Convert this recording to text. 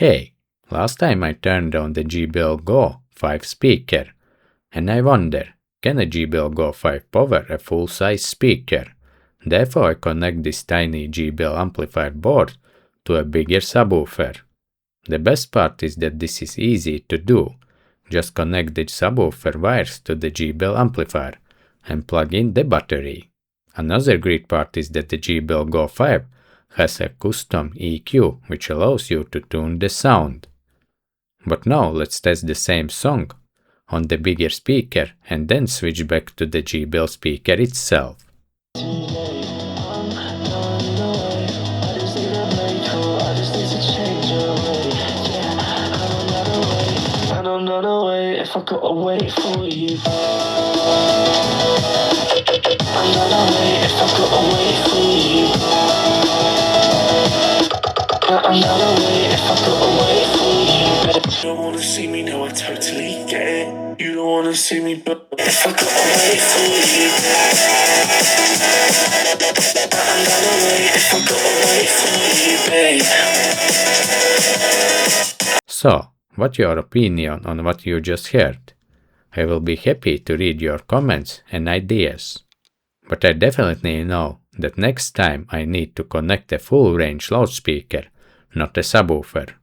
Hey, last time I turned on the JBL GO 5 speaker, and I wonder, can a JBL GO 5 power a full-size speaker? Therefore I connect this tiny JBL amplifier board to a bigger subwoofer. The best part is that this is easy to do. Just connect the subwoofer wires to the JBL amplifier and plug in the battery. Another great part is that the JBL GO 5 has a custom EQ which allows you to tune the sound. But now let's test the same song on the bigger speaker and then switch back to the JBL speaker itself. If I gotta wait for you, I'm gonna wait. If I gotta wait for you, I'm gonna wait. If I gotta wait for you, you don't wanna see me, no, I totally get it. You don't wanna see me, but if I gotta wait for you, I'm gonna wait. If I gotta wait for you, babe. So, what's your opinion on what you just heard? I will be happy to read your comments and ideas. But I definitely know that next time I need to connect a full range loudspeaker, not a subwoofer.